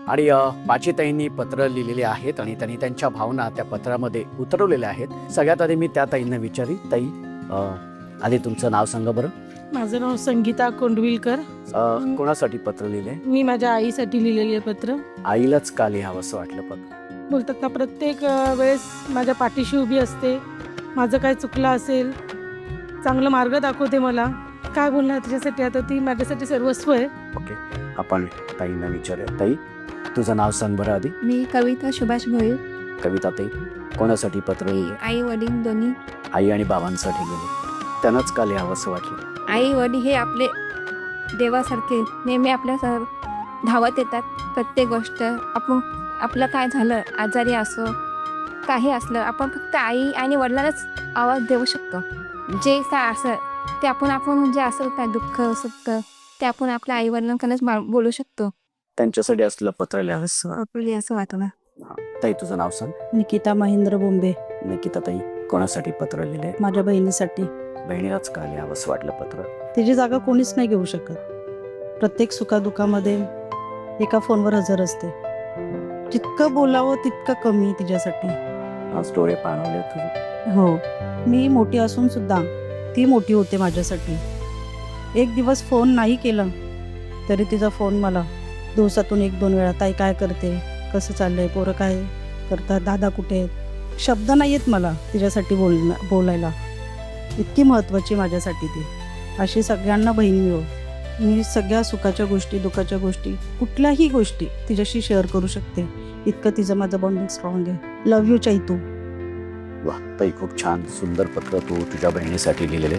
आणि पाचीताईंनी पत्र लिहिलेले आहेत आणि त्यांनी त्यांच्या भावना त्या पत्रामध्ये उतरवलेल्या आहेत. सगळ्यात आधी मी त्या ताईंना विचारी, ताई आधी तुमचं नाव सांगा बरं. माझं नाव संगीता कोंडविलकर. कोणासाठी पत्र लिहिले? मी माझ्या आईसाठी लिहिलेली आहे पत्र. आईलाच का लिहावं असं वाटलं पत्र? बोलतात ना, प्रत्येक वेळेस माझ्या पाठीशी उभी असते. माझं काय चुकलं असेल, चांगलं मार्ग दाखवते मला. काय बोलणार त्याच्यासाठी, आता ती माझ्यासाठी सर्वस्व आहे. ओके, आपण ताईंना विचारूया. ताई, तुझं नाव सांग बरं आधी. मी कविता सुभाष भोईर. कविता ताई, कोणासाठी पत्र लिहिले? आई वडील दोन्ही. आई आणि बाबांसाठी लिहिले. त्यांनाच का लिहावं असं वाटलं? आई वडील हे आपले देवासारखे नेहमी आपल्या धावत येतात. प्रत्येक गोष्ट आपलं काय झालं, आजारी असो काही असलं, आपण फक्त आई आणि वडिलांनाच आवाज देऊ शकतो. जे काय असं ते आपण जे असेल काय दुःख सुख ते आपण आपल्या आई वडिलांकडूनच बोलू शकतो. त्यांच्यासाठी असलं पत्र लिहावं असं वाटलं. ताई, तुझं नाव सांग. निकिता महेंद्र बोंबे. निकिता ताई, कोणासाठी पत्र लिहिले? माझ्या बहिणीसाठी. बहिणीलाच का लिहावं असं वाटलं पत्र? तिची जागा कोणीच नाही घेऊ शकत. प्रत्येक सुखादुखामध्ये एका फोनवर हजर असते. जितकं बोलावं तितकं कमी तिच्यासाठी. आज डोळे पाणवले तुझे. हो, मी मोठी असून सुद्धा ती मोठी होते माझ्यासाठी. एक दिवस फोन नाही केला तरी तिचा फोन मला दिवसातून 1-2 वेळा, ताई काय करते, कसं चाललंय, पोरं काय करतात, दादा कुठे आहेत. शब्द नाही आहेत मला तिच्यासाठी बोलायला. इतकी महत्त्वाची माझ्यासाठी ती. अशी सगळ्यांना बहीण मिळो. मी सगळ्या सुखाच्या गोष्टी, दुःखाच्या गोष्टी, कुठल्याही गोष्टी तिच्याशी शेअर करू शकते. इतकं तिचं माझं बॉन्डिंग स्ट्रॉंग आहे. Love you Chaitu. वा ताई, खूप छान सुंदर पत्र तू तुझ्या बहिणीसाठी लिहिलेले.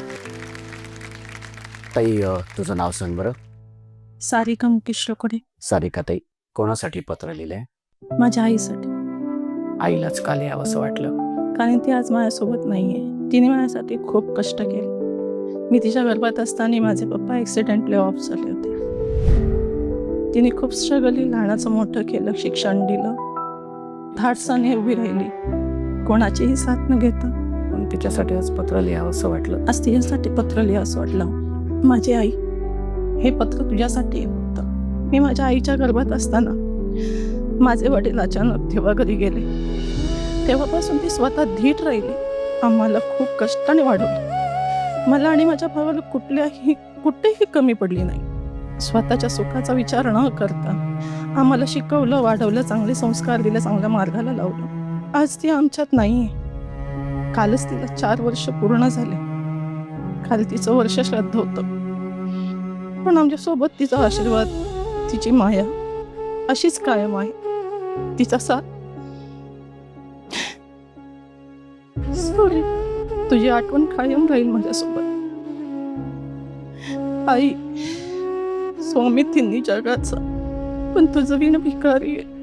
ताई, तुझं नाव सांग बरं. सारिका मुकेश रोकडे. सारिका ताई, कोणासाठी पत्र लिहिलंय? माझ्या आईसाठी. आईलाच का लिहावं असं वाटलं? कारण ती आज माझ्यासोबत नाही आहे. तिने माझ्यासाठी खूप कष्ट केले. मी तिच्या गर्भात असताना माझे पप्पा ॲक्सिडेंटली ऑफ झाले होते. तिने खूप स्ट्रगली लहानाचं मोठं केलं, शिक्षण दिलं, धाडसाने उभी राहिली, कोणाचीही साथ न घेता. पण तिच्यासाठी आज पत्र लिहावं असं वाटलं. आज तिच्यासाठी पत्र लिहा असं वाटलं. माझी आई, हे पत्र तुझ्यासाठी होतं. मी माझ्या आईच्या गर्भात असताना माझे वडील अचानक तेव्हा घरी गेले. तेव्हापासून ती स्वतः धीट राहिली. आम्हाला खूप कष्टाने वाढवलं. मला आणि माझ्या भावाला कुठेही कमी पडली नाही. स्वतःच्या सुखाचा विचार न करता आम्हाला शिकवलं, वाढवलं, चांगले संस्कार दिले, चांगल्या मार्गाला लावलं. आज ती आमच्यात नाही आहे. कालच तिला 4 वर्ष पूर्ण झाले. काल तिचं वर्ष श्राद्ध होतं. पण आमच्यासोबत तिचा आशीर्वाद, तिची माया अशीच कायम आहे. तिचा साथ. सॉरी, तुझी आठवण कायम राहील माझ्यासोबत. आई, स्वामी तिन्ही जगाचा, पण तुझं विण भिकारी आहे.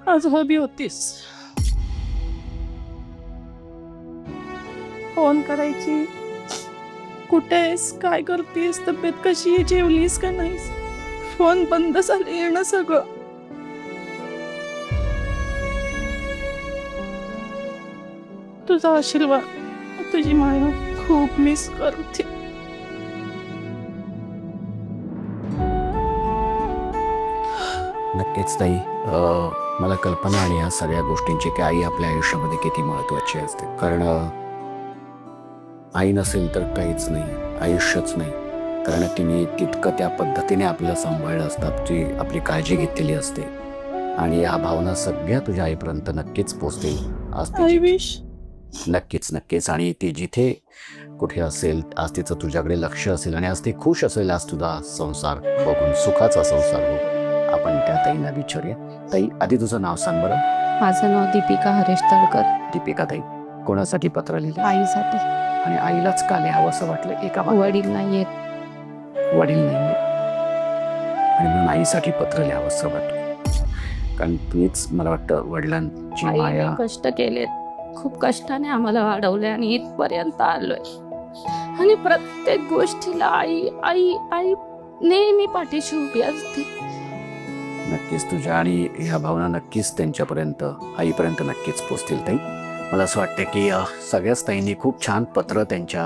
आज हवी होतीस, फोन करायची, कुठे आहेस, काय करतेस, तब्येत कशी आहे, जेवलीस का नाहीस. फोन बंद झाले येणं सगळं. तुझा आशीर्वाद, तुझी माया खूप मिस करते. नक्कीच ताई, मला कल्पना आणि या सगळ्या गोष्टींची की आई आपल्या आयुष्यामध्ये किती महत्त्वाची असते. कारण आई नसेल तर काहीच नाही, आयुष्यच नाही. कारण तिने तितकं त्या पद्धतीने आपल्याला सांभाळलं असतं, ती आपली काळजी घेतलेली असते. आणि या भावना सगळ्या तुझ्या आईपर्यंत नक्कीच पोचतील. I wish. नक्कीच. आणि ती जिथे कुठे असेल, आज तिचं तुझ्याकडे लक्ष असेल आणि आज ती खुश असेल. आज तुझा संसार बघून, सुखाचा संसार बघून. आपण त्या ताईंना विचारूया. ताई, आधी तुझं नाव सांग बरं. माझं नाव दीपिका हरेश तळकर. दीपिका ताई, कोणासाठी पत्र लिहिलं? आईसाठी. आणि आईलाच का लिहावं असं वाटलं? एका वडील नाहीयेत. वडील नाही आणि म्हणून आईसाठी पत्र लिहावं असं वाटलं. कारण तुम्हीच, मला वाटतं, वडिलांची माया. आईने कष्ट केलेत, खूप कष्टाने आम्हाला वाढवले आणि इथपर्यंत आलोय. आणि प्रत्येक गोष्टीला आई आई आई नेहमी पाठीशी उभी असते. नक्कीच तुझ्या आणि ह्या भावना नक्कीच त्यांच्यापर्यंत, आईपर्यंत नक्कीच पोचतील ताई. मला असं वाटतं की सगळ्याच ताईंनी खूप छान पत्र त्यांच्या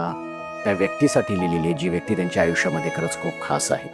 त्या व्यक्तीसाठी लिहिलेली, जी व्यक्ती त्यांच्या आयुष्यामध्ये खरंच खूप खास आहे.